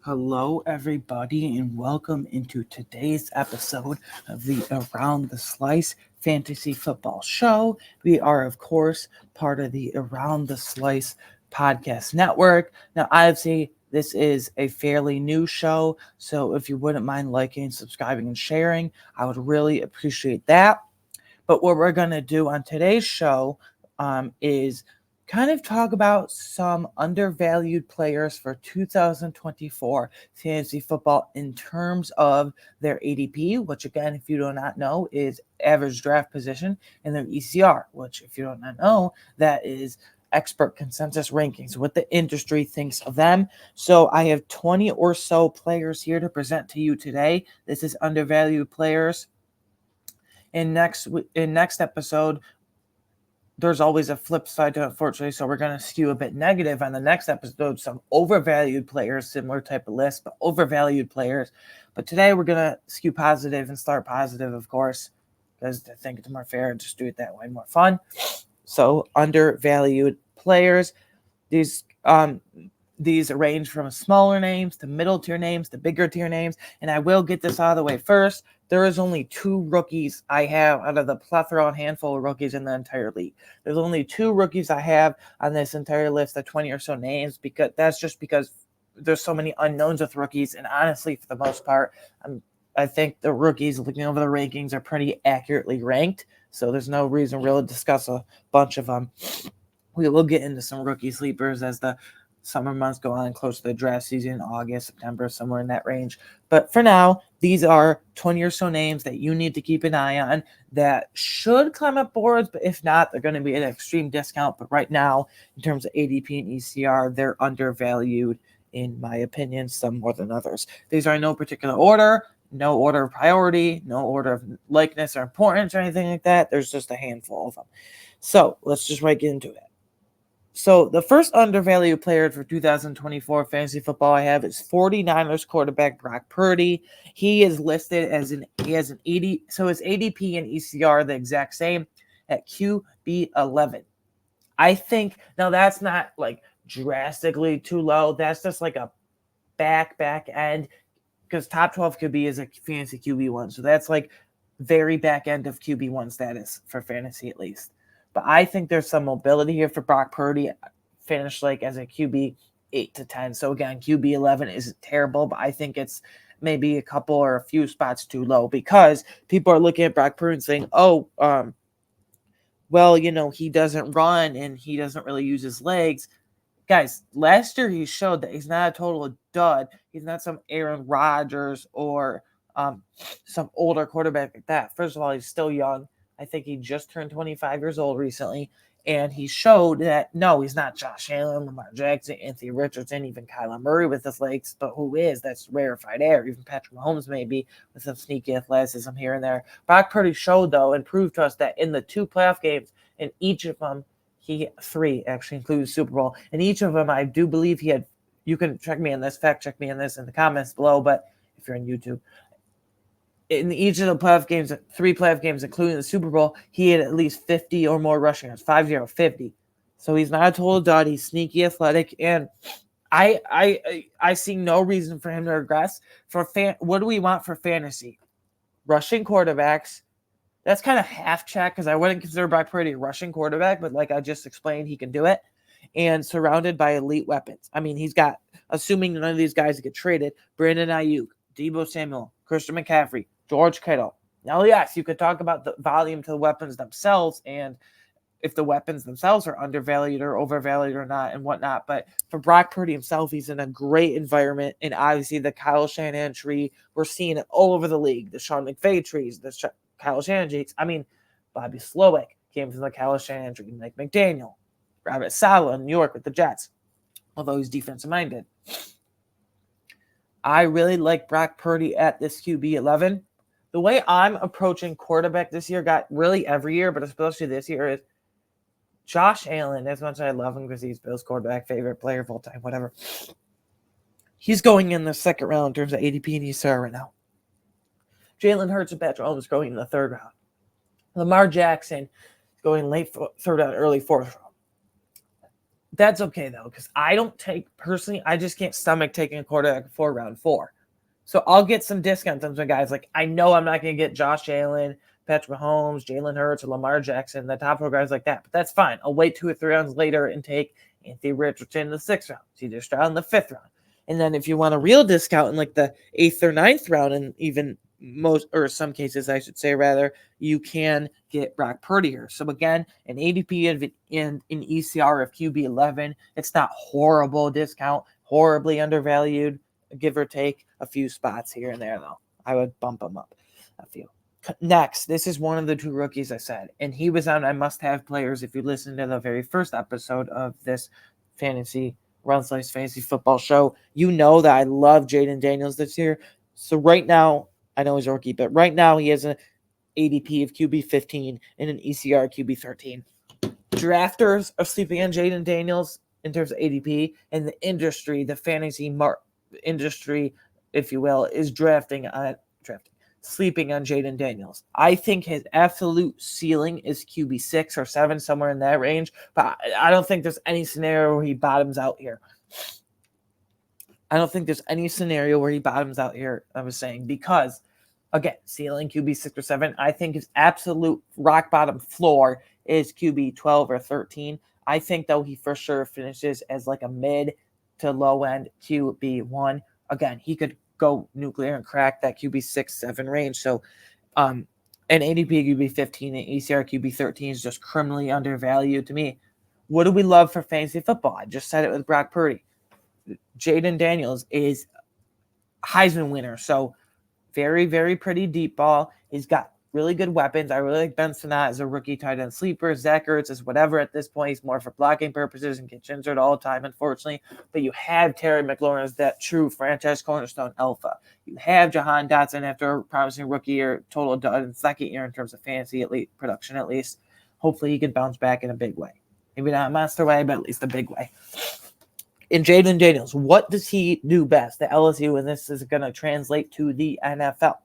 Hello, everybody, and welcome into today's episode of the Around the Slice Fantasy Football Show. We are, of course, part of the Around the Slice podcast network. Now, obviously, this is a fairly new show, so if you wouldn't mind liking, subscribing, and sharing, I would really appreciate that. But what we're going to do on today's show is kind of talk about some undervalued players for 2024 fantasy football in terms of their ADP, which, again, if you do not know, is average draft position, and their ECR, which, if you do not know, that is expert consensus rankings, what the industry thinks of them. So I have 20 or so players here to present to you today. This is undervalued players. In next episode, there's always a flip side to it, unfortunately, so we're going to skew a bit negative on the next episode. Some overvalued players, similar type of list, but overvalued players. But today we're going to skew positive and start positive, of course, because I think it's more fair and just do it that way, more fun. So undervalued players, these range from smaller names to middle tier names to bigger tier names. And I will get this out of the way first. There is only two rookies I have out of the plethora and handful of rookies in the entire league. There's only two rookies I have on this entire list of 20 or so names, because that's just because there's so many unknowns with rookies. And honestly, for the most part, I think the rookies, looking over the rankings, are pretty accurately ranked. So there's no reason really to discuss a bunch of them. We will get into some rookie sleepers as the summer months go on, close to the draft season, August, September, somewhere in that range. But for now, these are 20 or so names that you need to keep an eye on that should climb up boards, but if not, they're going to be at an extreme discount. But right now, in terms of ADP and ECR, they're undervalued, in my opinion, some more than others. These are in no particular order, no order of priority, no order of likeness or importance or anything like that. There's just a handful of them. So let's just right get into it. So the first undervalued player for 2024 fantasy football I have is 49ers quarterback Brock Purdy. He is listed as he has an 80, so his ADP and ECR are the exact same at QB 11. I think now that's not like drastically too low. That's just like a back end, because top 12 QB is a fantasy QB1. So that's like very back end of QB1 status for fantasy, at least. But I think there's some mobility here for Brock Purdy. Finished like as a QB 8 to 10. So again, QB 11 isn't terrible, but I think it's maybe a couple or a few spots too low, because people are looking at Brock Purdy and saying, well, he doesn't run and he doesn't really use his legs. Guys, last year he showed that he's not a total dud. He's not some Aaron Rodgers or some older quarterback like that. First of all, he's still young. I think he just turned 25 years old recently. And he showed that, no, he's not Josh Allen, Lamar Jackson, Anthony Richardson, even Kyler Murray with his legs. But who is? That's rarefied air. Even Patrick Mahomes maybe with some sneaky athleticism here and there. Brock Purdy showed, though, and proved to us that in the two playoff games, in each of them, three actually includes Super Bowl. In each of them, I do believe he had, you can check me on this, fact check me on this in the comments below, but if you're on YouTube, in each of the playoff games, three playoff games, including the Super Bowl, he had at least 50 or more rushing yards, 50. So he's not a total dud. He's sneaky athletic, and I see no reason for him to regress. What do we want for fantasy? Rushing quarterbacks. That's kind of half check, because I wouldn't consider Brock Purdy a rushing quarterback, but like I just explained, he can do it. And surrounded by elite weapons. I mean, he's got, assuming none of these guys get traded, Brandon Ayuk, Deebo Samuel, Christian McCaffrey, George Kittle. Now, yes, you could talk about the volume to the weapons themselves and if the weapons themselves are undervalued or overvalued or not and whatnot. But for Brock Purdy himself, he's in a great environment. And obviously the Kyle Shanahan tree, we're seeing it all over the league. The Sean McVay trees, the Kyle Shanahan trees. I mean, Bobby Slowick came from the Kyle Shanahan tree. Mike McDaniel, Robert Saleh in New York with the Jets, although he's defensive-minded. I really like Brock Purdy at this QB 11. The way I'm approaching quarterback this year, got really every year, but especially this year, is Josh Allen. As much as I love him because he's Bill's quarterback, favorite player of all time, whatever. He's going in the second round in terms of ADP and ECR right now. Jalen Hurts and Patrick Mahomes going in the third round. Lamar Jackson going late third round, early fourth round. That's okay though, because I don't take personally. I just can't stomach taking a quarterback before round 4. So I'll get some discounts on some guys. Like I know I'm not going to get Josh Allen, Patrick Mahomes, Jalen Hurts, or Lamar Jackson, the top 4 guys like that. But that's fine. I'll wait 2 or 3 rounds later and take Anthony Richardson in the 6th round, CJ Stroud in the 5th round. And then if you want a real discount in like the 8th or 9th round, and even most, or some cases, I should say rather, you can get Brock Purdy here. So again, an ADP in an ECR of QB 11. It's not horrible discount, horribly undervalued, give or take a few spots here and there, though. I would bump him up a few. Next, this is one of the 2 rookies I said, and he was on my must-have players. If you listen to the very first episode of this fantasy Run Slice Fantasy Football show, you know that I love Jaden Daniels this year. So right now, I know he's a rookie, but right now he has an ADP of QB 15 and an ECR QB 13. Drafters are sleeping on Jaden Daniels in terms of ADP, and the industry, the fantasy industry, if you will, is sleeping on Jaden Daniels. I think his absolute ceiling is QB 6 or 7, somewhere in that range, but I don't think there's any scenario where he bottoms out here. I was saying, because again, ceiling QB 6 or 7. I think his absolute rock bottom floor is QB 12 or 13. I think, though, he for sure finishes as like a mid to low end QB 1. Again, he could go nuclear and crack that QB 6, 7 range. So, an ADP QB 15 and ECR QB 13 is just criminally undervalued to me. What do we love for fantasy football? I just said it with Brock Purdy. Jaden Daniels is Heisman winner. So, very, very pretty deep ball. He's got really good weapons. I really like Ben Sinnott as a rookie tight end sleeper. Zach Ertz is whatever at this point. He's more for blocking purposes and gets injured all the time, unfortunately. But you have Terry McLaurin as that true franchise cornerstone alpha. You have Jahan Dotson after a promising rookie year, total dud in 2nd year in terms of fantasy production at least. Hopefully he can bounce back in a big way. Maybe not a monster way, but at least a big way. In Jaden Daniels, what does he do best at LSU, and this is going to translate to the NFL?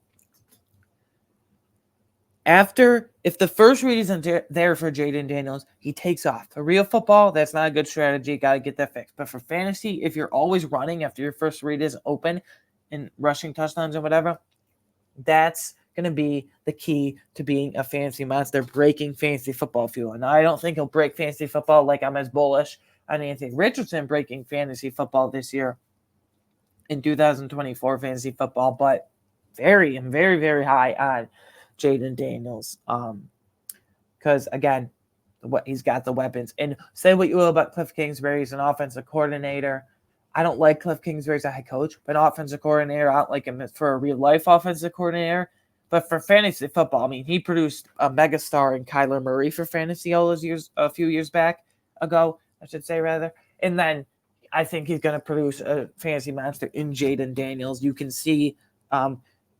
If the first read isn't there for Jaden Daniels, he takes off. For real football, that's not a good strategy. Got to get that fixed. But for fantasy, if you're always running after your first read isn't open and rushing touchdowns and whatever, that's going to be the key to being a fantasy monster, breaking fantasy football fuel. And I don't think he'll break fantasy football like I'm as bullish on Anthony Richardson breaking fantasy football this year in 2024 fantasy football, but very, very high on Jaden Daniels. Because again, he's got the weapons. And say what you will about Cliff Kingsbury, he's an offensive coordinator. I don't like Cliff Kingsbury as a head coach, but offensive coordinator, I don't like him for a real life offensive coordinator. But for fantasy football, I mean, he produced a megastar in Kyler Murray for fantasy all those years, a few years ago, I should say rather. And then I think he's going to produce a fantasy monster in Jaden Daniels. You can see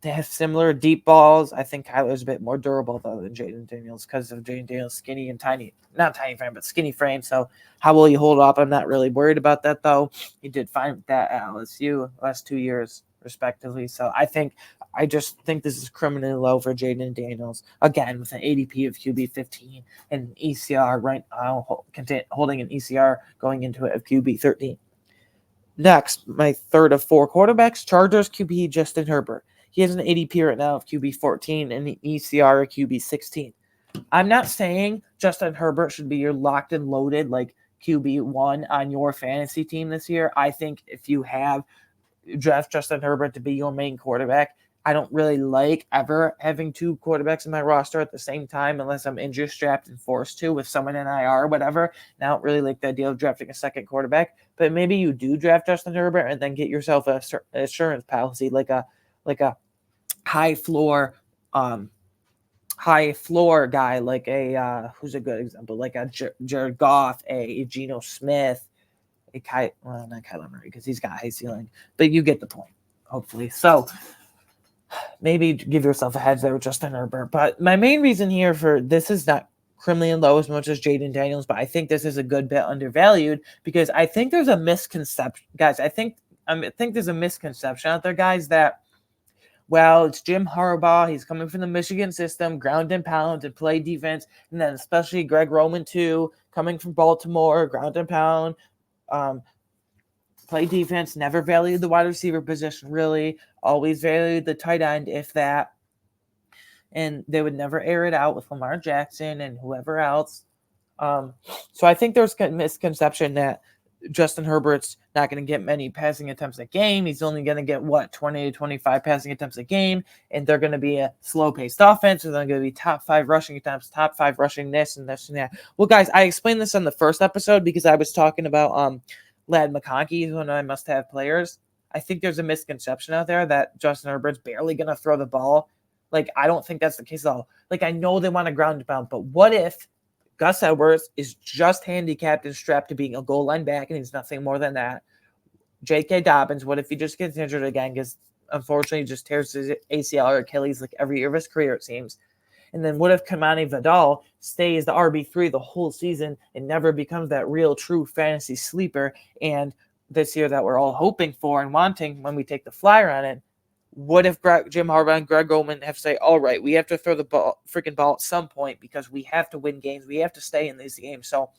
they have similar deep balls. I think Kyler's a bit more durable, though, than Jaden Daniels because of Jaden Daniels' skinny and not tiny frame, but skinny frame. So how will he hold up? I'm not really worried about that, though. He did fine with that at LSU last 2 years, respectively. So I just think this is criminally low for Jaden Daniels. Again, with an ADP of QB 15 and an ECR right now, holding an ECR going into it of QB 13. Next, my third of 4 quarterbacks, Chargers QB Justin Herbert. He has an ADP right now of QB 14 and an ECR of QB 16. I'm not saying Justin Herbert should be your locked and loaded like QB 1 on your fantasy team this year. I think if you have draft Justin Herbert to be your main quarterback, I don't really like ever having 2 quarterbacks in my roster at the same time unless I'm injury strapped and forced to with someone in IR or whatever. And I don't really like the idea of drafting a second quarterback. But maybe you do draft Justin Herbert and then get yourself an assurance policy like a high floor guy, like a who's a good example, like a Jared Goff, a Geno Smith, not Kyler Murray because he's got high ceiling, but you get the point, hopefully. So maybe give yourself a hedge there with Justin Herbert. But my main reason here for this is not criminally low as much as Jaden Daniels, but I think this is a good bit undervalued because I think there's a misconception, guys. I think there's a misconception out there, guys, that well, it's Jim Harbaugh. He's coming from the Michigan system, ground and pound and play defense. And then especially Greg Roman, too, coming from Baltimore, ground and pound, play defense, never valued the wide receiver position, really. Always valued the tight end, if that. And they would never air it out with Lamar Jackson and whoever else. So I think there's a misconception that Justin Herbert's not going to get many passing attempts a game. He's only going to get, 20 to 25 passing attempts a game, and they're going to be a slow-paced offense, or they're going to be top 5 rushing attempts, top 5 rushing this and this and that. Well, guys, I explained this on the first episode because I was talking about Ladd McConkey, one of my must-have players. I think there's a misconception out there that Justin Herbert's barely going to throw the ball. Like, I don't think that's the case at all. Like, I know they want to ground and pound, but what if Gus Edwards is just handicapped and strapped to being a goal line back, and he's nothing more than that? J.K. Dobbins, what if he just gets injured again? Because unfortunately, he just tears his ACL or Achilles like every year of his career, it seems. And then what if Kamani Vidal stays the RB3 the whole season and never becomes that real, true fantasy sleeper? And this year that we're all hoping for and wanting when we take the flyer on it, what if Jim Harbaugh and Greg Roman have to say, all right, we have to throw the freaking ball at some point because we have to win games. We have to stay in these games. So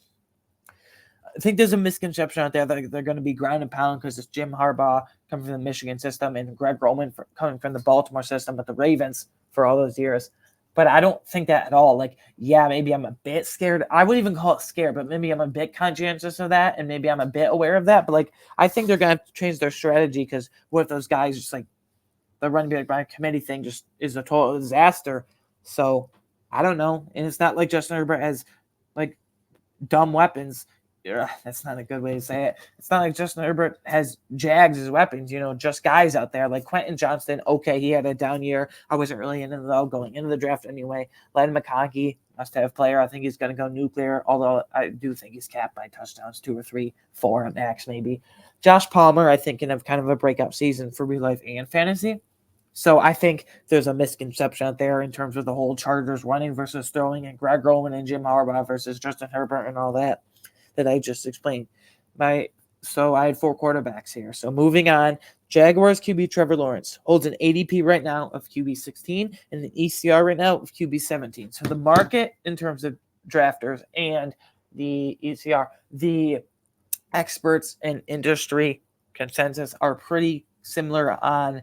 I think there's a misconception out there that they're going to be ground and pound because it's Jim Harbaugh coming from the Michigan system and Greg Roman coming from the Baltimore system with the Ravens for all those years. But I don't think that at all. Like, yeah, maybe I'm a bit scared. I wouldn't even call it scared, but maybe I'm a bit conscientious of that, and maybe I'm a bit aware of that. But, like, I think they're going to have to change their strategy because what if those guys just, like, the running back committee thing just is a total disaster. So I don't know. And it's not like Justin Herbert has like dumb weapons. That's not a good way to say it. It's not like Justin Herbert has Jags as weapons, just guys out there like Quentin Johnston. Okay, he had a down year. I wasn't really into though going into the draft anyway. Ladd McConkey, must-have player. I think he's going to go nuclear, although I do think he's capped by touchdowns, 2 or 3, 4 at max maybe. Josh Palmer, I think, can have kind of a breakout season for real life and fantasy. So I think there's a misconception out there in terms of the whole Chargers running versus throwing and Greg Roman and Jim Harbaugh versus Justin Herbert and all that I just explained. So I had 4 quarterbacks here. So moving on, Jaguars QB Trevor Lawrence holds an ADP right now of QB 16 and an ECR right now of QB 17. So the market in terms of drafters and the ECR, the experts and industry consensus are pretty similar on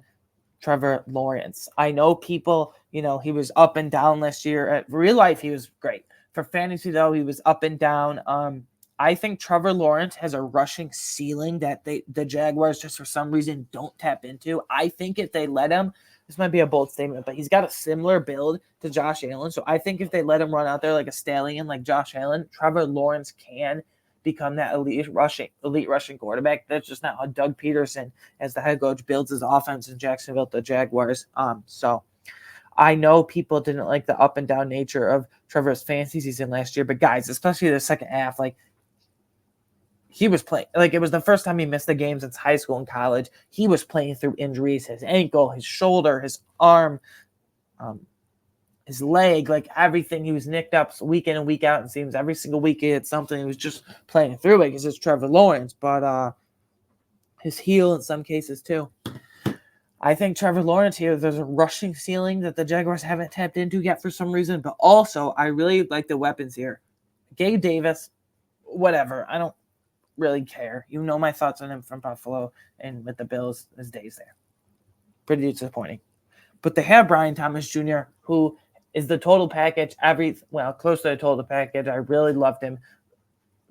Trevor Lawrence. I know people, he was up and down last year. At real life, he was great. For fantasy, though, he was up and down. I think Trevor Lawrence has a rushing ceiling that the Jaguars just for some reason don't tap into. I think if they let him, this might be a bold statement, but he's got a similar build to Josh Allen. So I think if they let him run out there like a stallion, like Josh Allen, Trevor Lawrence can become that elite rushing quarterback. That's just not how Doug Peterson, as the head coach, builds his offense in Jacksonville, the Jaguars. So I know people didn't like the up and down nature of Trevor's fantasy season last year, but guys, especially the second half, like he was playing, like it was the first time he missed a game since high school and college. He was playing through injuries, his ankle, his shoulder, his arm, his leg, like everything. He was nicked up week in and week out. It seems every single week he had something. He was just playing through it because it's Trevor Lawrence, but his heel in some cases too. I think Trevor Lawrence here, there's a rushing ceiling that the Jaguars haven't tapped into yet for some reason, but also I really like the weapons here. Gabe Davis, whatever. I don't really care. You know my thoughts on him from Buffalo and with the Bills, his days there. Pretty disappointing. But they have Brian Thomas Jr., who is the total package, close to the total package. I really loved him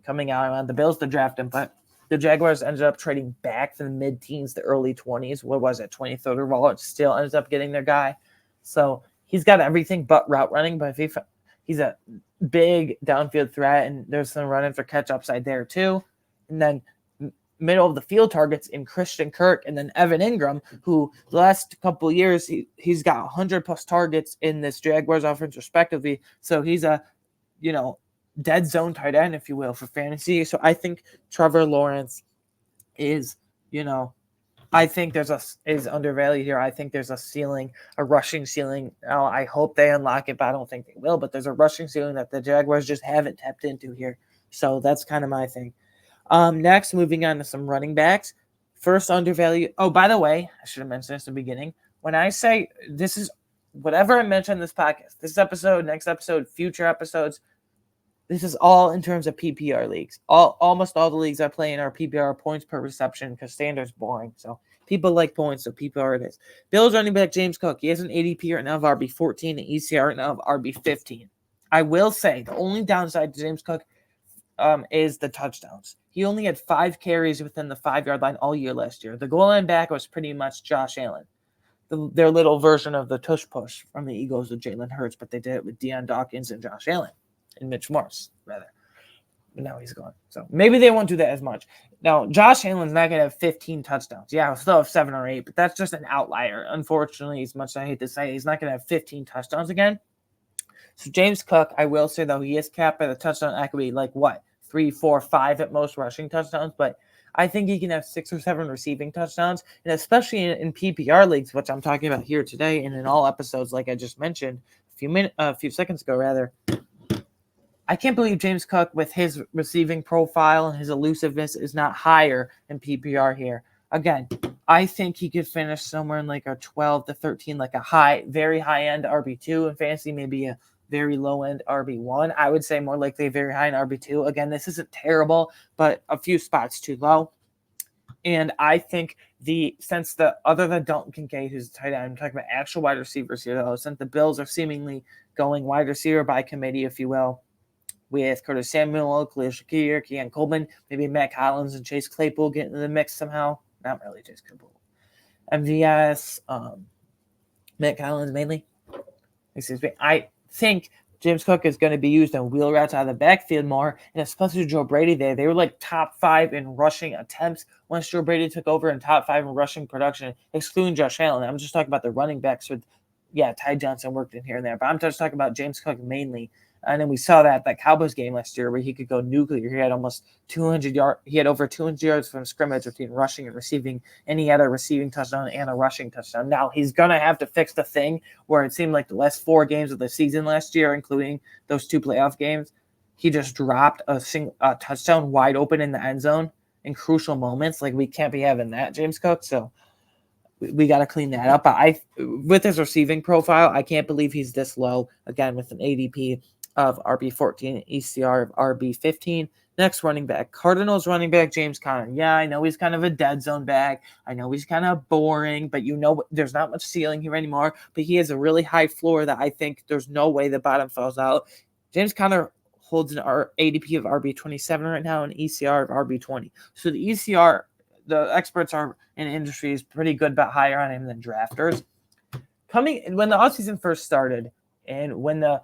coming out on the Bills to draft him, but the Jaguars ended up trading back from the mid-teens to early 20s. What was it, 23rd overall? It still ends up getting their guy. So he's got everything but route running, but if he's a big downfield threat, and there's some running for catch upside there too. And then middle of the field targets in Christian Kirk and then Evan Ingram, who the last couple of years, he's got 100+ targets in this Jaguars offense respectively. So he's a, dead zone tight end, if you will, for fantasy. So I think Trevor Lawrence is, I think is undervalued here. I think there's a ceiling, a rushing ceiling. Now, I hope they unlock it, but I don't think they will. But there's a rushing ceiling that the Jaguars just haven't tapped into here. So that's kind of my thing. Next, moving on to some running backs. First undervalued. Oh, by the way, I should have mentioned this in the beginning. When I say this is whatever I mentioned in this podcast, this episode, next episode, future episodes, this is all in terms of PPR leagues. Almost all the leagues I play in are PPR, points per reception, because standard's boring. So people like points, so PPR it is. Bills running back James Cook. He has an ADP right now of RB14 and ECR right now of RB15. I will say the only downside to James Cook is the touchdowns. He only had 5 carries within the 5-yard line all year last year. The goal line back was pretty much Josh Allen, their little version of the tush push from the Eagles with Jalen Hurts, but they did it with Deion Dawkins and Josh Allen. And Mitch Morse, rather. But now he's gone. So maybe they won't do that as much. Now, Josh Allen's not going to have 15 touchdowns. Yeah, he'll still have 7 or 8, but that's just an outlier. Unfortunately, as much as I hate to say, he's not going to have 15 touchdowns again. So James Cook, I will say, though, he is capped by the touchdown equity, like what? 3, 4, 5 at most rushing touchdowns, but I think he can have 6 or 7 receiving touchdowns, and especially in PPR leagues, which I'm talking about here today, and in all episodes, like I just mentioned a few seconds ago, rather. I can't believe James Cook, with his receiving profile and his elusiveness, is not higher in PPR here. Again, I think he could finish somewhere in like a 12 to 13, like a very high-end RB2 in fantasy, maybe a very low-end RB1. I would say more likely a very high-end RB2. Again, this isn't terrible, but a few spots too low. And I think other than Dalton Kincaid, who's a tight end, I'm talking about actual wide receivers here, though, since the Bills are seemingly going wide receiver by committee, if you will, with Curtis Samuel, Khalil Shakir, Keon Coleman, maybe Matt Collins and Chase Claypool get into the mix somehow. Not really Chase Claypool. MVS, Matt Collins mainly. Excuse me. I think James Cook is going to be used on wheel routes out of the backfield more, and especially Joe Brady there. They were like top 5 in rushing attempts once Joe Brady took over, and top 5 in rushing production, excluding Josh Allen. I'm just talking about the running backs with, Ty Johnson worked in here and there, but I'm just talking about James Cook mainly. And then we saw that Cowboys game last year where he could go nuclear. He had almost 200 yards. He had over 200 yards from scrimmage between rushing and receiving, and he had a receiving touchdown and a rushing touchdown. Now he's gonna have to fix the thing where it seemed like the last 4 games of the season last year, including those 2 playoff games, he just dropped a touchdown wide open in the end zone in crucial moments. Like, we can't be having that, James Cook. So we got to clean that up. With his receiving profile, I can't believe he's this low. Again, with an ADP of RB14, ECR of RB15. Next running back, Cardinals running back James Conner. Yeah, I know he's kind of a dead zone back. I know he's kind of boring, but there's not much ceiling here anymore. But he has a really high floor that I think there's no way the bottom falls out. James Conner holds an ADP of RB27 right now and ECR of RB20. So the ECR, the experts are in the industry is pretty good, but higher on him than drafters. When the offseason first started, and when the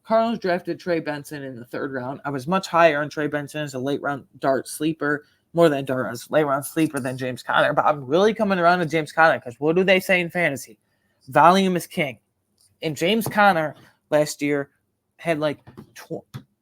Cardinals drafted Trey Benson in the 3rd round, I was much higher on Trey Benson as a late round dart sleeper, more than a dart, as late round sleeper than James Conner. But I'm really coming around to James Conner because what do they say in fantasy? Volume is king. And James Conner last year had like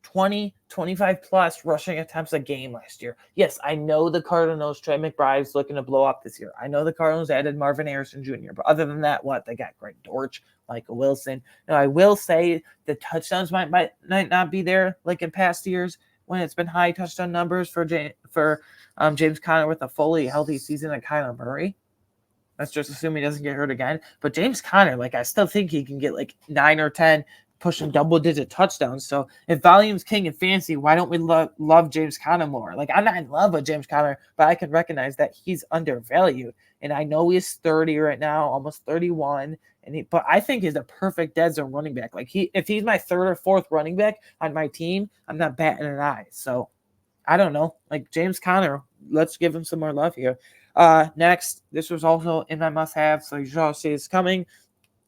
20, 25 plus rushing attempts a game last year. Yes, I know the Cardinals, Trey McBride's looking to blow up this year. I know the Cardinals added Marvin Harrison Jr., but other than that, They got Greg Dortch, Michael Wilson. Now, I will say the touchdowns might not be there like in past years when it's been high touchdown numbers for James Conner with a fully healthy season and Kyler Murray. Let's just assume he doesn't get hurt again. But James Conner, I still think he can get 9 or 10 pushing double-digit touchdowns. So if volume's king in fantasy, why don't we love James Conner more? I'm not in love with James Conner, but I can recognize that he's undervalued. And I know he's 30 right now, almost 31. But I think he's a perfect dead zone running back. If he's my 3rd or 4th running back on my team, I'm not batting an eye. So I don't know. James Conner, let's give him some more love here. Next, this was also in my must-have, so you should all see it's coming.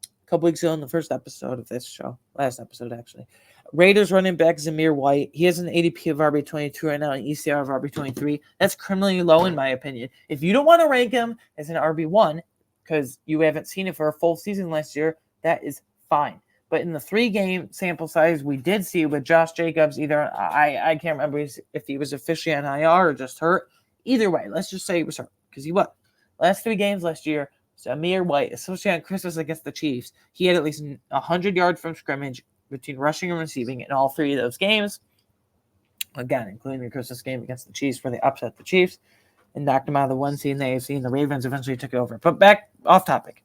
A couple weeks ago in the first episode of this show, last episode actually. Raiders running back Zamir White. He has an ADP of RB22 right now, an ECR of RB23. That's criminally low in my opinion. If you don't want to rank him as an RB1 because you haven't seen it for a full season last year, that is fine. But in the 3-game sample size we did see with Josh Jacobs, either I can't remember if he was officially on IR or just hurt. Either way, let's just say he was hurt because he was. Last 3 games last year, Zamir White, especially on Christmas against the Chiefs, he had at least 100 yards from scrimmage between rushing and receiving in all 3 of those games. Again, including the Christmas game against the Chiefs where they upset the Chiefs. and knocked them out of the 1 seed in the AFC, and the Ravens eventually took it over. But back off topic.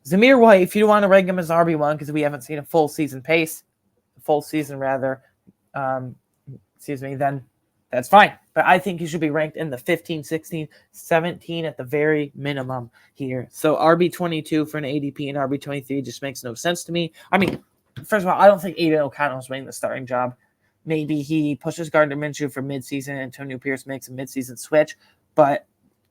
Zamir White, if you want to rank him as RB1 because we haven't seen a full season, then that's fine. But I think he should be ranked in the 15, 16, 17 at the very minimum here. So RB22 for an ADP and RB23 just makes no sense to me. I mean, first of all, I don't think Aiden O'Connell is winning the starting job. Maybe he pushes Gardner Minshew for midseason and Antonio Pierce makes a midseason switch. But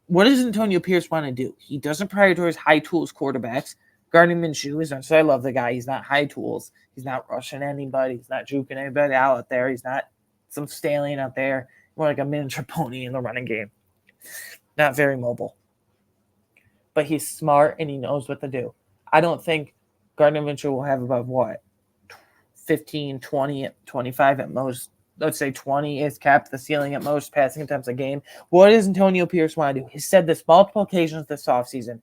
what does Antonio Pierce want to do? He doesn't prioritize high tools quarterbacks. Gardner Minshew is, so I love the guy. He's not high tools. He's not rushing anybody. He's not juking anybody out there. He's not some stallion out there. More like a miniature pony in the running game. Not very mobile. But he's smart and he knows what to do. I don't think Gardner Minshew will have above what? 15, 20, 25 at most. Let's say 20 is capped the ceiling at most passing attempts a game. What does Antonio Pierce want to do? He said this multiple occasions this offseason.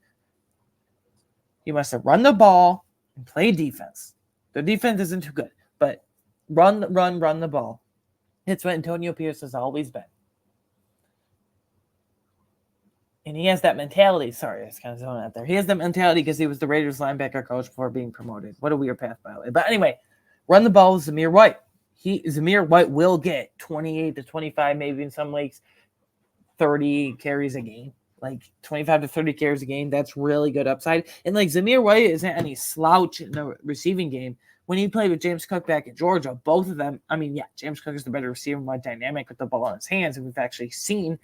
You must run the ball and play defense. The defense isn't too good, but run the ball. It's what Antonio Pierce has always been. And he has that mentality. Sorry, I was kind of zoning out there. He has that mentality because he was the Raiders linebacker coach before being promoted. What a weird path, by the way. But anyway, run the ball with Zamir White. Zamir White will get 28 to 25, maybe in some leagues, 30 carries a game. Like 25 to 30 carries a game. That's really good upside. And like Zamir White isn't any slouch in the receiving game. When he played with James Cook back in Georgia, both of them, I mean, yeah, James Cook is the better receiver, more dynamic with the ball in his hands. And we've actually seen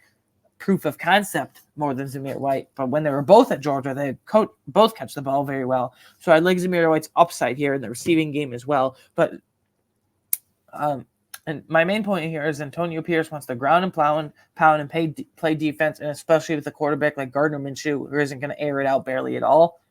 proof of concept more than Zamir White. But when they were both at Georgia, they both catch the ball very well. So I like Zamir White's upside here in the receiving game as well. But and my main point here is Antonio Pierce wants to ground and pound and play defense, and especially with a quarterback like Gardner Minshew, who isn't going to air it out barely at all.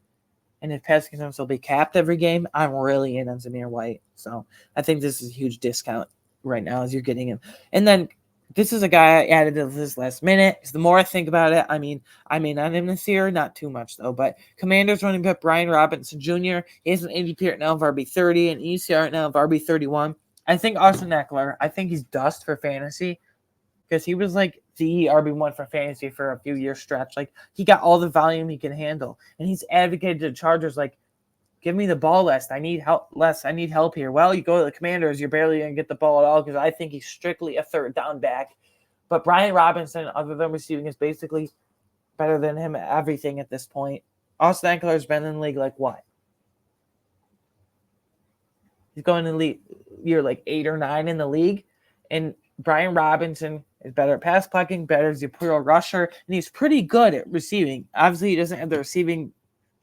And if passing attempts will be capped every game, I'm really in on Zamir White. So I think this is a huge discount right now as you're getting him. And then this is a guy I added to this last minute. The more I think about it, I may not him this year, not too much though. But Commanders running back Brian Robinson Jr. He has an ADP right now of RB30 and ECR right now of RB31. I think Austin Eckler, I think he's dust for fantasy because he was like the RB1 for fantasy for a few years stretch. Like he got all the volume he can handle. And he's advocated to the Chargers like, give me the ball less. I need help here. Well, you go to the Commanders, you're barely going to get the ball at all because I think he's strictly a third down back. But Brian Robinson, other than receiving, is basically better than him at everything at this point. Austin Eckler's been in the league like what? He's going to year like 8 or 9 in the league. And Brian Robinson is better at pass blocking, better as a pure rusher, and he's pretty good at receiving. Obviously, he doesn't have the receiving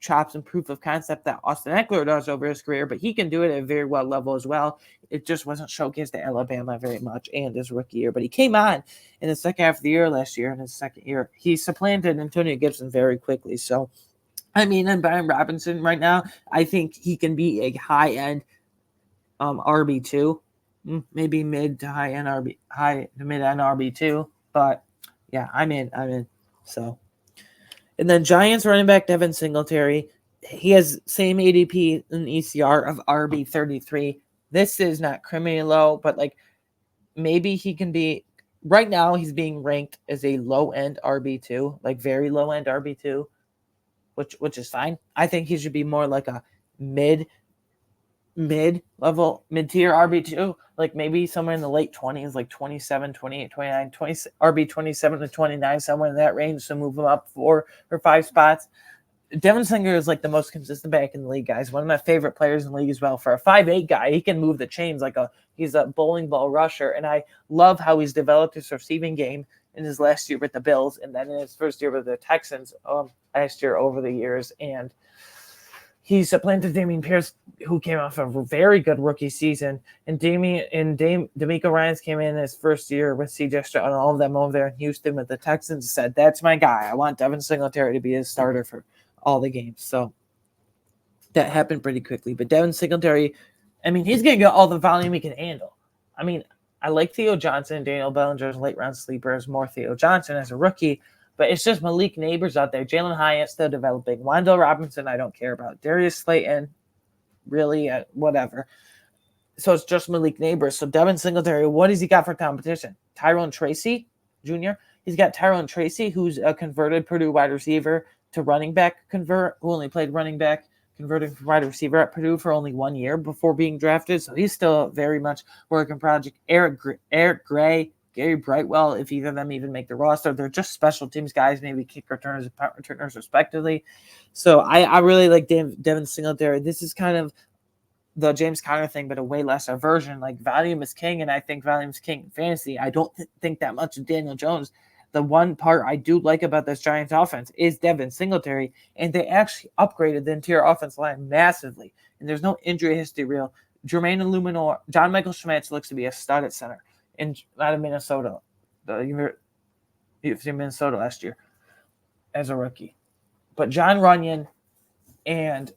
chops and proof of concept that Austin Eckler does over his career, but he can do it at a very well level as well. It just wasn't showcased at Alabama very much and his rookie year. But he came on in the second half of the year last year. In his second year, he supplanted Antonio Gibson very quickly. So, and Brian Robinson right now, I think he can be a high-end RB2, maybe mid to high end mid end RB2, but yeah, I'm in. So, and then Giants running back Devin Singletary, he has same ADP and ECR of RB33. This is not criminally low, but like maybe he can be. Right now, he's being ranked as a low end RB2, like very low end RB2, which is fine. I think he should be more like a mid-tier RB2, like maybe somewhere in the late 20s, like 27, 28, 29, 20, RB 27 to 29, somewhere in that range, so move him up 4 or 5 spots. Devin Singletary is like the most consistent back in the league, guys. One of my favorite players in the league as well. For a 5'8" guy, he can move the chains he's a bowling ball rusher, and I love how he's developed his receiving game in his last year with the Bills, and then in his first year with the Texans last year over the years, and he supplanted Dameon Pierce, who came off a very good rookie season. And D'Amico Ryans came in his first year with C.J. Stroud and all of them over there in Houston with the Texans, said, that's my guy. I want Devin Singletary to be his starter for all the games. So that happened pretty quickly. But Devin Singletary, he's going to get all the volume he can handle. I like Theo Johnson, Daniel Bellinger's late-round sleepers, more Theo Johnson as a rookie. But it's just Malik Neighbors out there. Jalen Hyatt still developing. Wan'Dale Robinson, I don't care about. Darius Slayton, really, whatever. So it's just Malik Neighbors. So Devin Singletary, what has he got for competition? Tyrone Tracy Jr.? He's got Tyrone Tracy, who's a converted Purdue wide receiver to running back who only played running back, converting from wide receiver at Purdue for only 1 year before being drafted. So he's still very much work in project. Eric Gray, Gary Brightwell, if either of them even make the roster, they're just special teams guys, maybe kick returners, punt returners, respectively. So I really like Devin Singletary. This is kind of the James Conner thing, but a way lesser version. Like, volume is king, and I think volume is king in fantasy. I don't think that much of Daniel Jones. The one part I do like about this Giants offense is Devin Singletary, and they actually upgraded the interior offense line massively. And there's no injury history real. Jermaine Illuminor, John Michael Schmitz looks to be a stud at center out of Minnesota, the University of Minnesota last year as a rookie. But John Runyon and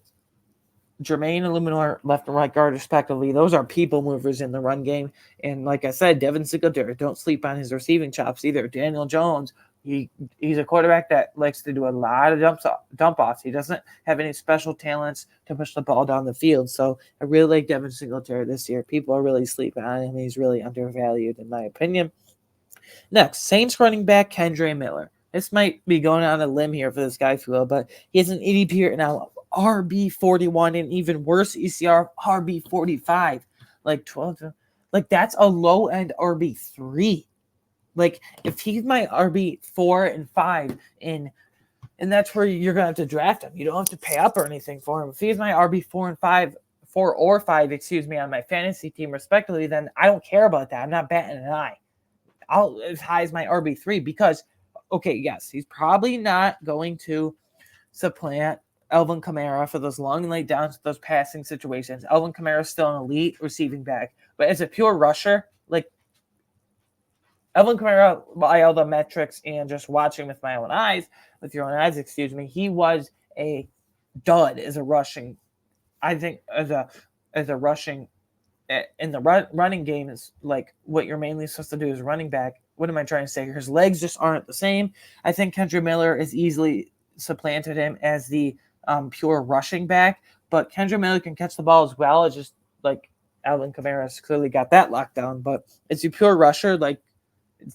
Jermaine Illuminor, left and right guard, respectively, those are people movers in the run game. And like I said, Devin Singletary, don't sleep on his receiving chops either. Daniel Jones, he's a quarterback that likes to do a lot of dump offs. He doesn't have any special talents to push the ball down the field. So I really like Devin Singletary this year. People are really sleeping on him. He's really undervalued, in my opinion. Next, Saints running back Kendre Miller. This might be going on a limb here for this guy, if you will, but he has an ADP right now of RB41 and even worse ECR RB45. Like 12, like that's a low end RB3. Like, if he's my RB4 and 5 and that's where you're gonna have to draft him. You don't have to pay up or anything for him. If he's my RB4 and 5, 4 or 5, on my fantasy team respectively, then I don't care about that. I'm not batting an eye. I'll as high as my RB3 because, okay, yes, he's probably not going to supplant Alvin Kamara for those long and late downs, those passing situations. Alvin Kamara is still an elite receiving back, but as a pure rusher, like Alvin Kamara, by all the metrics and just watching with my own eyes, he was a dud as a rushing. I think as a rushing in the running game is like what you're mainly supposed to do as a running back. What am I trying to say here? His legs just aren't the same. I think Kendre Miller is easily supplanted him as the pure rushing back, but Kendre Miller can catch the ball as well. It's just like Alvin Kamara's clearly got that locked down, but as a pure rusher, like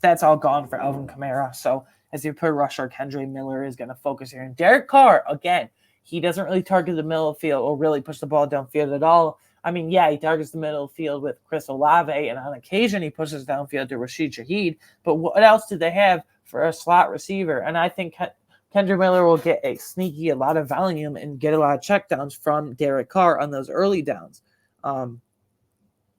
that's all gone for Alvin Kamara. So as a pure rusher, Kendre Miller is going to focus here. And Derek Carr, again, he doesn't really target the middle of the field or really push the ball downfield at all. I mean, yeah, he targets the middle of the field with Chris Olave, and on occasion he pushes downfield to Rashid Shaheed. But what else do they have for a slot receiver? And I think Kendre Miller will get a lot of volume and get a lot of checkdowns from Derek Carr on those early downs.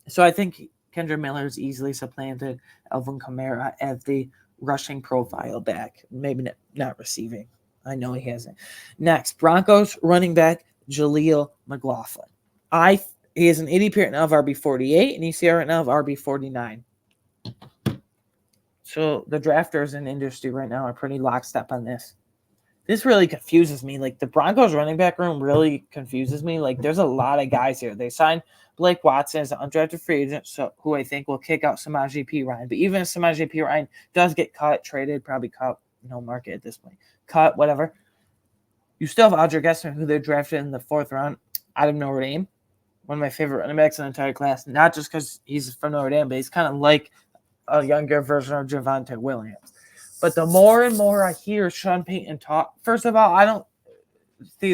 So I think Kendre Miller is easily supplanted Alvin Kamara as the rushing profile back, maybe not receiving. I know he hasn't. Next, Broncos running back Jaleel McLaughlin. He has an ADP right now of RB48 and ECR right now of RB49. So the drafters in the industry right now are pretty lockstep on this. This really confuses me. Like, the Broncos running back room really confuses me. Like, there's a lot of guys here. They signed Blake Watson as an undrafted free agent, who I think will kick out Samaje Perine. But even if Samaje Perine does get cut, traded, probably cut, market at this point, cut, whatever, you still have Audrey Gessner, who they drafted in the 4th round out of Notre Dame. One of my favorite running backs in the entire class, not just because he's from Notre Dame, but he's kind of like a younger version of Javonte Williams. But the more and more I hear Sean Payton talk, first of all, I don't buy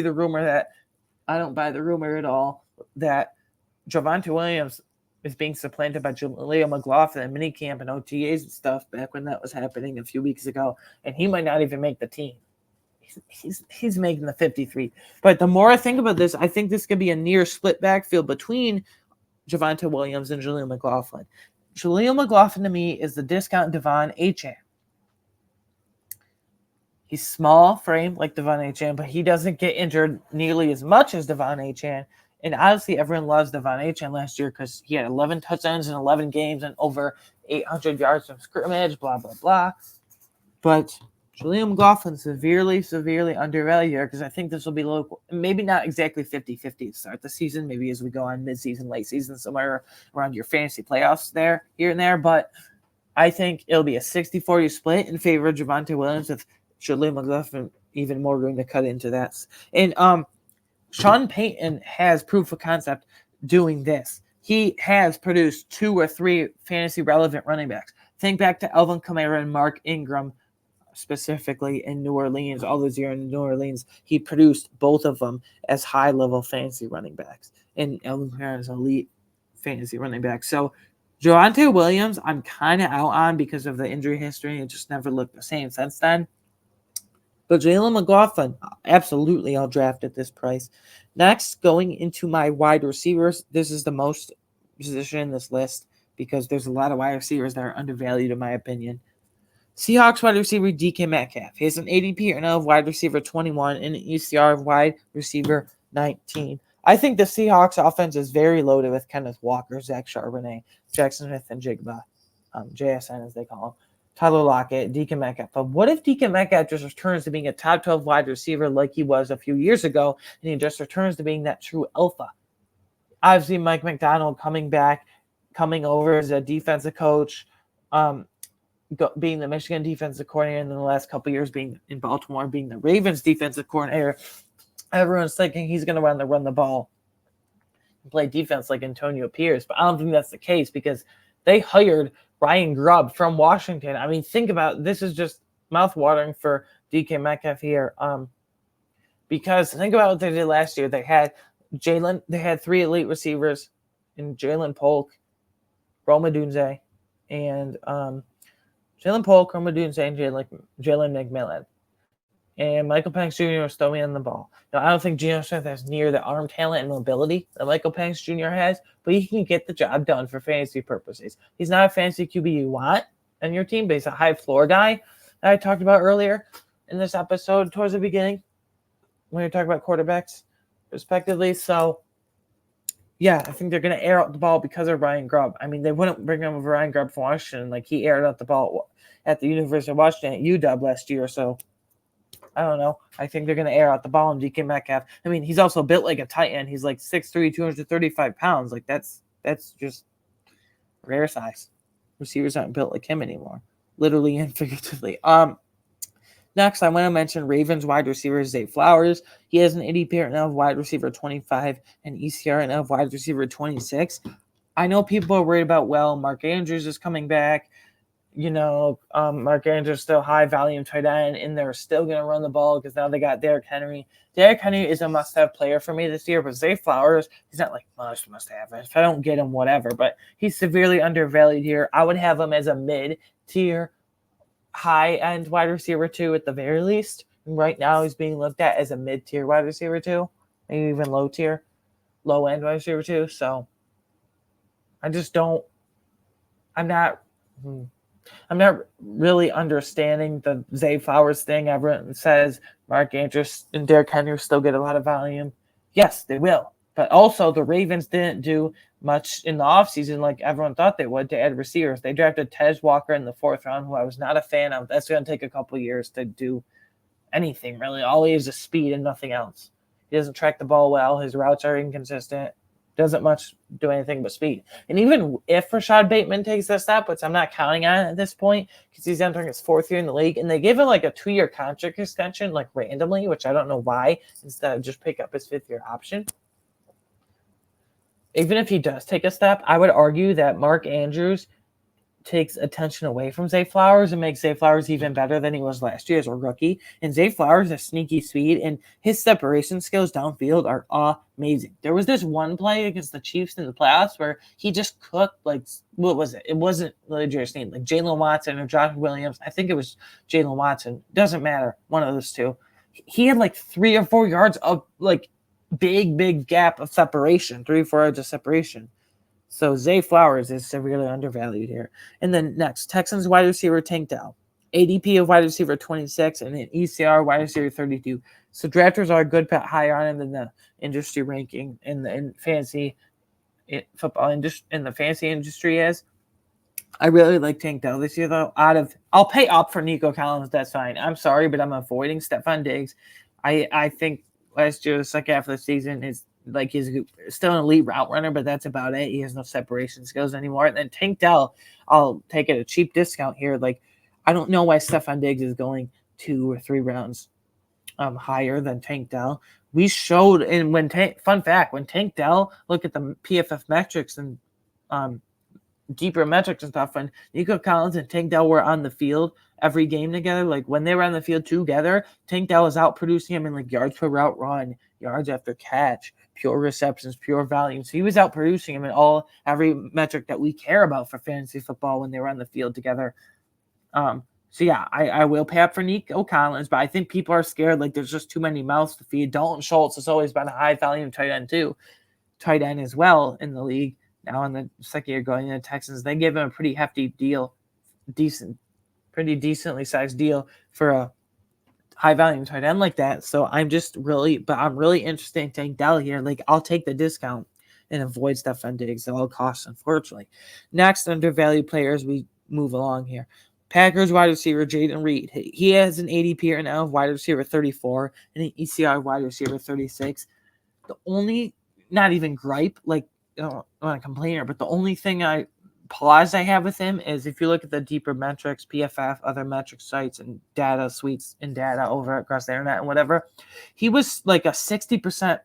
the rumor at all that Javonte Williams is being supplanted by Jaleel McLaughlin in minicamp and OTAs and stuff back when that was happening a few weeks ago, and he might not even make the team. He's making the 53. But the more I think about this, I think this could be a near split backfield between Javonte Williams and Jaleel McLaughlin. Jaleel McLaughlin to me is the discount Devon Achane. He's small frame like Devon Achane, but he doesn't get injured nearly as much as Devon Achane. And honestly, everyone loves Devon Achane last year because he had 11 touchdowns in 11 games and over 800 yards from scrimmage, blah, blah, blah. But Jaleel McLaughlin severely undervalued here because I think this will be local. Maybe not exactly 50-50 to start the season. Maybe as we go on mid-season, late season, somewhere around your fantasy playoffs there, here and there. But I think it'll be a 60-40 split in favor of Javonte Williams with Jaleel McLaughlin even more room to cut into that. And Sean Payton has proof of concept doing this. He has produced 2 or 3 fantasy relevant running backs. Think back to Alvin Kamara and Mark Ingram specifically in New Orleans. All those years in New Orleans, he produced both of them as high-level fantasy running backs and Alvin Kamara's elite fantasy running back. So Javonte Williams, I'm kind of out on because of the injury history. It just never looked the same since then. But Jalen McLaughlin, absolutely, I'll draft at this price. Next, going into my wide receivers, this is the most position in this list because there's a lot of wide receivers that are undervalued in my opinion. Seahawks wide receiver DK Metcalf. He has an ADP right now of wide receiver 21 and an ECR of wide receiver 19. I think the Seahawks offense is very loaded with Kenneth Walker, Zach Charbonnet, Jackson Smith, and Jigba, JSN as they call him, Tyler Lockett, DK Metcalf. But what if DK Metcalf just returns to being a top 12 wide receiver like he was a few years ago, and he just returns to being that true alpha? Obviously, Mike McDonald coming over as a defensive coach, being the Michigan defensive coordinator, and in the last couple of years being in Baltimore, being the Ravens defensive coordinator. Everyone's thinking he's going to run the ball and play defense like Antonio Pierce, but I don't think that's the case because they hired Ryan Grubb from Washington. I mean, think about it. This is just mouth-watering for DK Metcalf here. Because think about what they did last year. They had three elite receivers in Jalen Polk, Rome Odunze, and Jalen Polk, Rome Odunze, and Jalen McMillan. And Michael Penix Jr. was throwing in the ball. Now, I don't think Geno Smith has near the arm talent and mobility that Michael Penix Jr. has, but he can get the job done for fantasy purposes. He's not a fantasy QB you want on your team, but he's a high floor guy that I talked about earlier in this episode towards the beginning when you're talking about quarterbacks, respectively. So, yeah, I think they're going to air out the ball because of Ryan Grubb. I mean, they wouldn't bring him over Ryan Grubb from Washington. Like, he aired out the ball at the University of Washington at UW last year, so I don't know. I think they're going to air out the ball on DK Metcalf. I mean, he's also built like a tight end. He's like 6'3", 235 pounds. Like, that's just rare size. Receivers aren't built like him anymore, literally and figuratively. Next, I want to mention Ravens wide receiver Zay Flowers. He has an ADP right now of wide receiver 25 and ECR right now of wide receiver 26. I know people are worried about, Mark Andrews is coming back. Mark Andrews still high volume tight end, and they're still going to run the ball because now they got Derrick Henry. Derrick Henry is a must-have player for me this year, but Zay Flowers, he's not like must-have. If I don't get him, whatever, but he's severely undervalued here. I would have him as a mid-tier, high-end wide receiver 2 at the very least. And right now he's being looked at as a mid-tier wide receiver 2, maybe even low-end wide receiver 2. So I'm not really understanding the Zay Flowers thing. Everyone says Mark Andrews and Derrick Henry still get a lot of volume. Yes, they will. But also the Ravens didn't do much in the offseason like everyone thought they would to add receivers. They drafted Tej Walker in the 4th round, who I was not a fan of. That's going to take a couple years to do anything, really. All he is speed and nothing else. He doesn't track the ball well. His routes are inconsistent. Doesn't much do anything but speed. And even if Rashad Bateman takes that step, which I'm not counting on at this point because he's entering his 4th year in the league, and they give him like a 2-year contract extension, like randomly, which I don't know why, instead of just pick up his 5th-year option. Even if he does take a step, I would argue that Mark Andrews takes attention away from Zay Flowers and makes Zay Flowers even better than he was last year as a rookie. And Zay Flowers has sneaky speed, and his separation skills downfield are amazing. There was this one play against the Chiefs in the playoffs where he just cooked, like, what was it? It wasn't Legarius Sneed, like Jalen Watson or Josh Williams. I think it was Jalen Watson. Doesn't matter. One of those two. He had like 3 or 4 yards of like big gap of separation, 3 or 4 yards of separation. So Zay Flowers is severely undervalued here. And then next, Texans wide receiver Tank Dell. ADP of wide receiver 26 and an ECR wide receiver 32. So drafters are a good bit higher on him than the industry ranking in fantasy football industry, in the fantasy industry is. I really like Tank Dell this year, though. I'll pay up for Nico Collins. That's fine. I'm sorry, but I'm avoiding Stephon Diggs. I think last year, the second half of the season, he's still an elite route runner, but that's about it. He has no separation skills anymore. And then Tank Dell, I'll take it a cheap discount here. Like, I don't know why Stephon Diggs is going 2 or 3 rounds higher than Tank Dell. We showed, fun fact, when Tank Dell, look at the PFF metrics and deeper metrics and stuff, when Nico Collins and Tank Dell were on the field every game together, like when they were on the field together, Tank Dell was out producing him in like yards per route run, yards after catch, pure receptions, pure volume. So he was out producing him in every metric that we care about for fantasy football when they were on the field together. So yeah, I will pay up for Nico Collins, but I think people are scared. Like there's just too many mouths to feed. Dalton Schultz has always been a high volume tight end too, tight end as well in the league. Now in the second year going into Texans, they gave him a pretty hefty deal, pretty decently sized deal for a high volume tight end like that. So I'm really interested in Tank Dell here. Like I'll take the discount and avoid Stefon Diggs at all costs, unfortunately. Next, undervalued players, we move along here. Packers wide receiver Jaden Reed. He has an ADP right now of wide receiver 34 and an ECR wide receiver 36. The only, not even gripe, like I don't want to complain here, but the only pause I have with him is if you look at the deeper metrics, PFF, other metric sites, and data suites and data over across the internet and whatever, he was like a 60%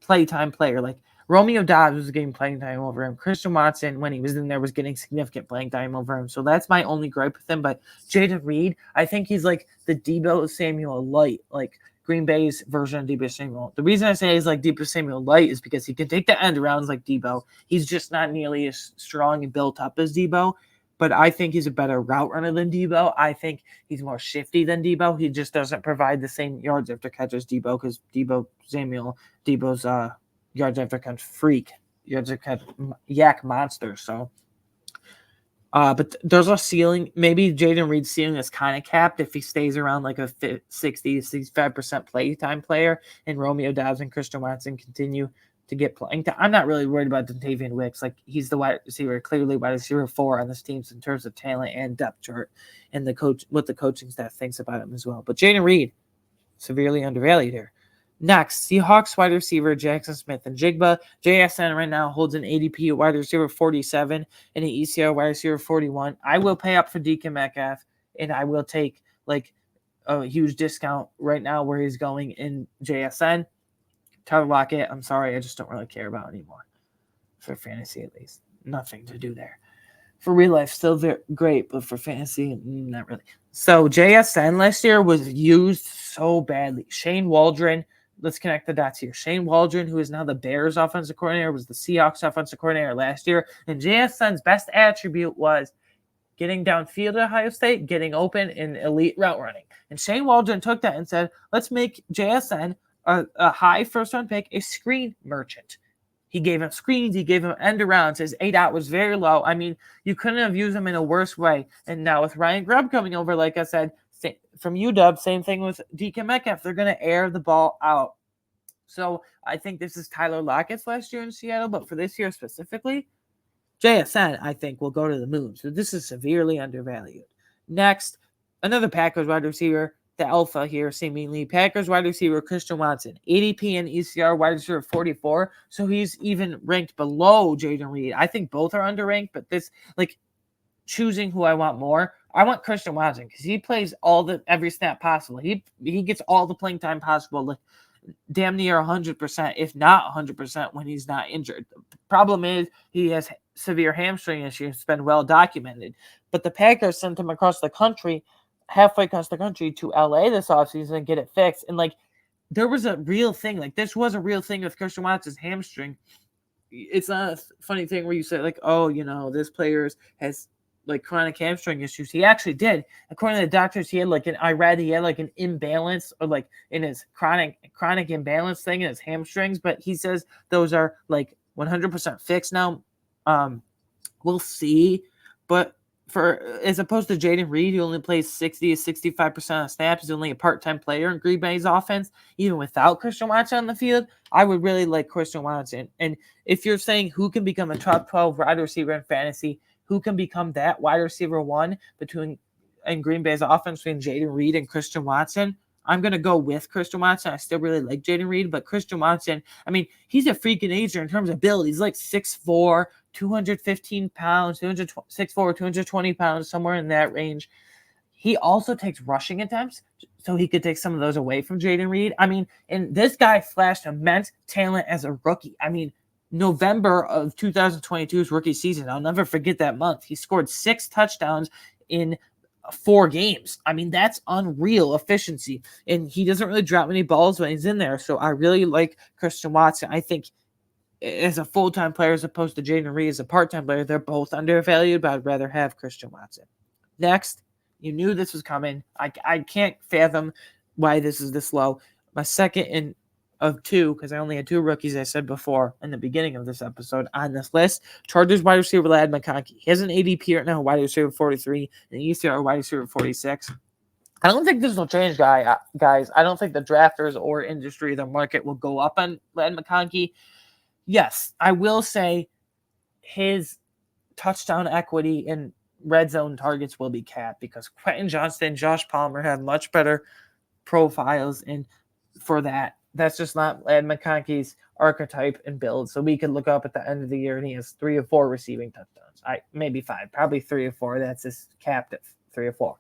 playtime player. Like Romeo Doubs was getting playing time over him. Christian Watson, when he was in there, was getting significant playing time over him. So that's my only gripe with him. But Jaden Reed, I think he's like the Deebo Samuel light, like Green Bay's version of Deebo Samuel. The reason I say he's like Deebo Samuel light is because he can take the end arounds like Deebo. He's just not nearly as strong and built up as Deebo. But I think he's a better route runner than Deebo. I think he's more shifty than Deebo. He just doesn't provide the same yards after catch as Deebo because Deebo's yards after catch freak, yards after catch yak monster. So, but there's a ceiling. Maybe Jaden Reed's ceiling is kind of capped if he stays around like a 60 to 65% playtime player, and Romeo Doubs and Christian Watson continue to get playing time. I'm not really worried about Dontavian Wicks. Like he's the wide receiver, clearly wide receiver 4 on this team in terms of talent and depth chart, and what the coaching staff thinks about him as well. But Jaden Reed, severely undervalued here. Next, Seahawks wide receiver Jackson Smith and Jigba. JSN right now holds an ADP wide receiver 47 and an ECR wide receiver 41. I will pay up for DK Metcalf, and I will take like a huge discount right now where he's going in JSN. Tyler Lockett, I'm sorry, I just don't really care about anymore. For fantasy, at least. Nothing to do there. For real life, still very great, but for fantasy, not really. So JSN last year was used so badly. Shane Waldron, let's connect the dots here. Shane Waldron, who is now the Bears offensive coordinator, was the Seahawks offensive coordinator last year. And JSN's best attribute was getting downfield at Ohio State, getting open, and elite route running. And Shane Waldron took that and said, let's make JSN a high first-round pick, a screen merchant. He gave him screens. He gave him end arounds. His ADOT was very low. I mean, you couldn't have used him in a worse way. And now with Ryan Grubb coming over, like I said, from UW, same thing with DK Metcalf. They're going to air the ball out. So I think this is Tyler Lockett's last year in Seattle, but for this year specifically, JSN, I think, will go to the moon. So this is severely undervalued. Next, another Packers wide receiver, the alpha here, seemingly. Packers wide receiver Christian Watson, ADP and ECR wide receiver 44. So he's even ranked below Jaden Reed. I think both are underranked, but this, like, choosing who I want more, I want Christian Watson because he plays every snap possible. He gets all the playing time possible, like damn near 100%, if not 100%, when he's not injured. The problem is he has severe hamstring issues. It's been well documented. But the Packers sent him halfway across the country to LA this offseason and get it fixed. And like there was a real thing. Like this was a real thing with Christian Watson's hamstring. It's not a funny thing where you say like, oh, this player has like chronic hamstring issues. He actually did. According to the doctors, he had like an imbalance or like in his chronic imbalance thing in his hamstrings, but he says those are like 100% fixed now. We'll see. But as opposed to Jaden Reed, who only plays 60 to 65% of snaps, is only a part-time player in Green Bay's offense, even without Christian Watson on the field, I would really like Christian Watson. And if you're saying who can become a top 12 wide receiver in fantasy, who can become that wide receiver 1 in Green Bay's offense between Jaden Reed and Christian Watson, I'm going to go with Christian Watson. I still really like Jaden Reed, but Christian Watson, I mean, he's a freak of nature in terms of build. He's like 6'4", 215 pounds, 6'4", 220 pounds, somewhere in that range. He also takes rushing attempts, so he could take some of those away from Jaden Reed. I mean, and this guy flashed immense talent as a rookie. I mean, November of 2022's rookie season. I'll never forget that month. He scored 6 touchdowns in 4 games. I mean, that's unreal efficiency. And he doesn't really drop many balls when he's in there. So I really like Christian Watson. I think as a full-time player as opposed to Jaden Reed as a part-time player, they're both undervalued, but I'd rather have Christian Watson. Next, you knew this was coming. I can't fathom why this is this low. My second of 2, because I only had 2 rookies, I said before in the beginning of this episode on this list. Chargers wide receiver Ladd McConkey. He has an ADP right now, wide receiver 43, and ECR wide receiver 46. I don't think this will change, guys. I don't think the drafters or industry, the market will go up on Ladd McConkey. Yes, I will say his touchdown equity in red zone targets will be capped because Quentin Johnston, Josh Palmer have much better profiles, and for that's just not Ladd McConkey's archetype and build. So we could look up at the end of the year and he has 3 or 4 receiving touchdowns. Maybe 5, probably 3 or 4. That's his captive, 3 or 4.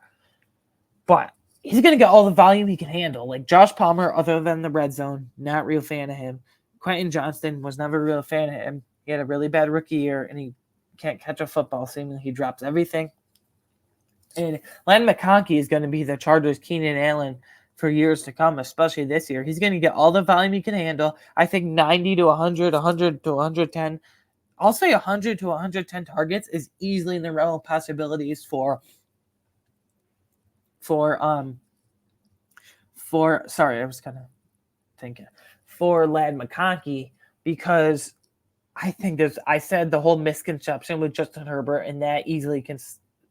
But he's going to get all the volume he can handle. Like Josh Palmer, other than the red zone, not real fan of him. Quentin Johnston was never a real fan of him. He had a really bad rookie year, and he can't catch a football. Seemingly, he drops everything. And Ladd McConkey is going to be the Chargers' Keenan Allen for years to come, especially this year. He's going to get all the volume he can handle. I think 90 to 100, 100 to 110. I'll say 100 to 110 targets is easily in the realm of possibilities for Ladd McConkey, because I think I said the whole misconception with Justin Herbert, and that easily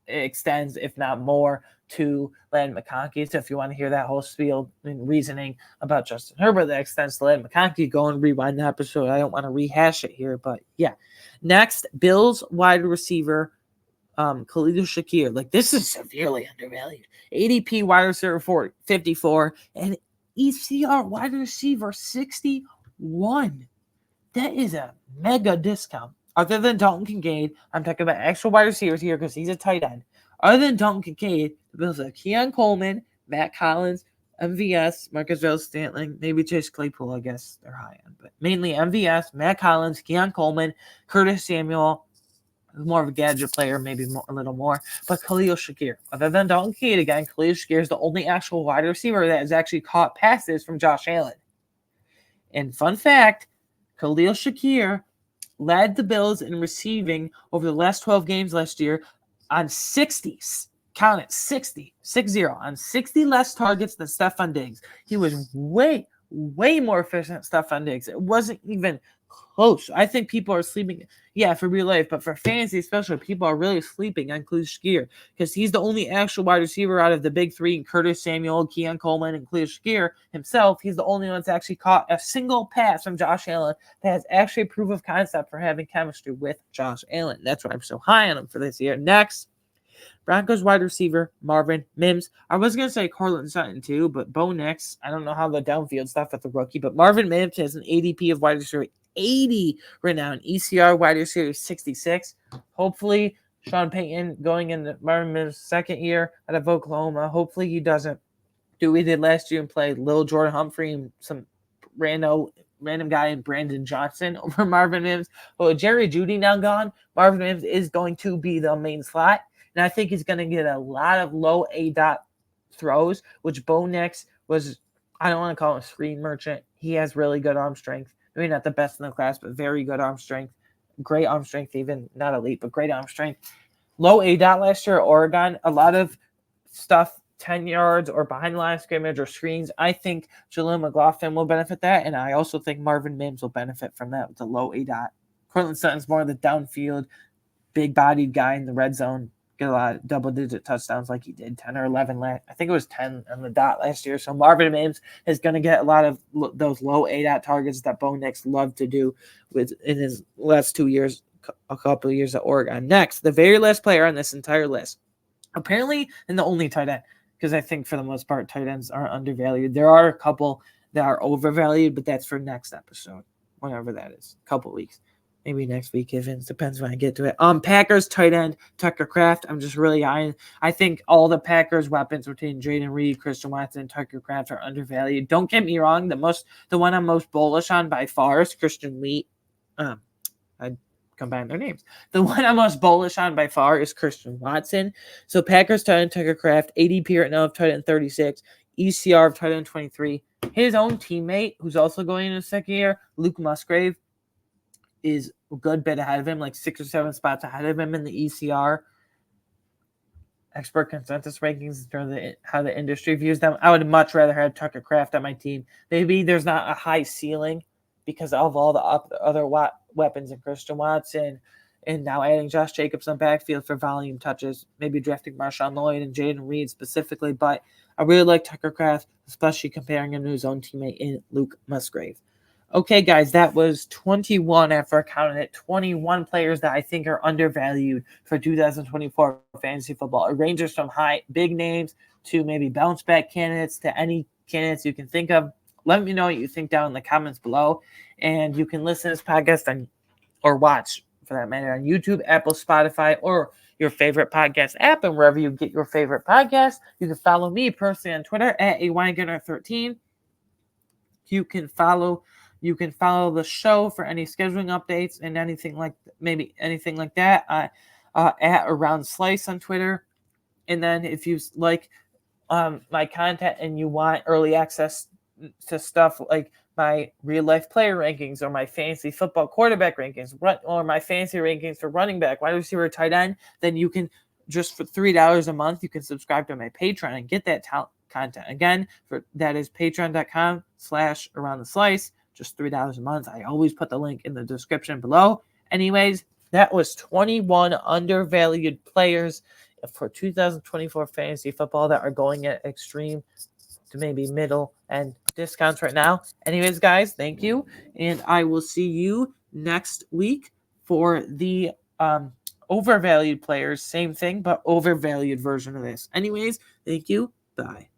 extends, if not more, to Ladd McConkey. So if you want to hear that whole spiel and reasoning about Justin Herbert that extends to Ladd McConkey, go and rewind the episode. I don't want to rehash it here, but yeah. Next, Bills wide receiver Khalil Shakir. Like, this is severely undervalued. ADP wide receiver 54 and ECR wide receiver 61. That is a mega discount. Other than Dalton Kincaid, I'm talking about actual wide receivers here because he's a tight end. Other than Dalton Kincaid, the Bills have Keon Coleman, Matt Collins, MVS, Marcus Valdes-Scantling, maybe Chase Claypool, I guess they're high end, but mainly MVS, Matt Collins, Keon Coleman, Curtis Samuel, more of a gadget player, maybe a little more, but Khalil Shakir. Other than Dalton Kincaid, again, Khalil Shakir is the only actual wide receiver that has actually caught passes from Josh Allen. And fun fact, Khalil Shakir led the Bills in receiving over the last 12 games last year on 60, count it, 60, on 60 less targets than Stephon Diggs. He was way more efficient than Stephon Diggs. It wasn't even close. I think people are sleeping, for real life, but for fantasy especially, people are really sleeping on Khalil Shakir because he's the only actual wide receiver out of the big 3, Curtis Samuel, Keon Coleman, and Khalil Shakir himself. He's the only one that's actually caught a single pass from Josh Allen that has actually proof of concept for having chemistry with Josh Allen. That's why I'm so high on him for this year. Next, Broncos wide receiver Marvin Mims. I was going to say Cortland Sutton too, but Bo Nix, I don't know how the downfield stuff with the rookie, but Marvin Mims has an ADP of wide receiver 80 right now, an ECR wide receiver 66. Hopefully, Sean Payton going into Marvin Mims' second year out of Oklahoma. Hopefully, he doesn't do what he did last year and play Lil Jordan Humphrey and some random guy in Brandon Johnson over Marvin Mims. Well, Jerry Jeudy now gone, Marvin Mims is going to be the main slot, and I think he's going to get a lot of low A-dot throws, which Bo Nix was, I don't want to call him a screen merchant. He has really good arm strength. Maybe not the best in the class, but very good arm strength. Great arm strength, even not elite, but great arm strength. Low A-dot last year at Oregon. A lot of stuff 10 yards or behind the line of scrimmage or screens. I think Jaleel McLaughlin will benefit that, and I also think Marvin Mims will benefit from that with the low A-dot. Cortland Sutton's more of the downfield, big-bodied guy in the red zone. Get a lot of double-digit touchdowns like he did, 10 or 11. I think it was 10 on the dot last year. So Marvin Mims is going to get a lot of those low A-dot targets that Bo Nix loved to do in his last 2 years, a couple of years at Oregon. Next, the very last player on this entire list, apparently, and the only tight end, because I think for the most part, tight ends are undervalued. There are a couple that are overvalued, but that's for next episode, whenever that is, a couple weeks. Maybe next week, if it depends when I get to it. Packers tight end Tucker Kraft. I'm just really high. I think all the Packers weapons between Jaden Reed, Christian Watson, and Tucker Kraft are undervalued. Don't get me wrong. The one I'm most bullish on by far is Christian Lee. I combine their names. The one I'm most bullish on by far is Christian Watson. So Packers tight end Tucker Kraft, ADP right now of tight end 36, ECR of tight end 23. His own teammate, who's also going into the second year, Luke Musgrave, is a good bit ahead of him, like 6 or 7 spots ahead of him in the ECR expert consensus rankings in terms of how the industry views them. I would much rather have Tucker Kraft on my team. Maybe there's not a high ceiling because of all the other weapons in Christian Watson, and now adding Josh Jacobs on backfield for volume touches, maybe drafting Marshawn Lloyd and Jaden Reed specifically. But I really like Tucker Kraft, especially comparing him to his own teammate in Luke Musgrave. Okay, guys, that was 21 after I counted it. 21 players that I think are undervalued for 2024 fantasy football. It ranges from big names to maybe bounce back candidates to any candidates you can think of. Let me know what you think down in the comments below. And you can listen to this podcast or watch, for that matter, on YouTube, Apple, Spotify, or your favorite podcast app. And wherever you get your favorite podcast, you can follow me personally on Twitter at aWeingartner13. You can follow the show for any scheduling updates and anything like that. At Around Slice on Twitter. And then if you like my content and you want early access to stuff like my real life player rankings or my fantasy football quarterback rankings, or my fantasy rankings for running back, wide receiver, tight end, then you can just for $3 a month, you can subscribe to my Patreon and get that content. Again, that is patreon.com/aroundtheslice. Just $3 a month. I always put the link in the description below. Anyways, that was 21 undervalued players for 2024 fantasy football that are going at extreme to maybe middle and discounts right now. Anyways, guys, thank you. And I will see you next week for the overvalued players. Same thing, but overvalued version of this. Anyways, thank you. Bye.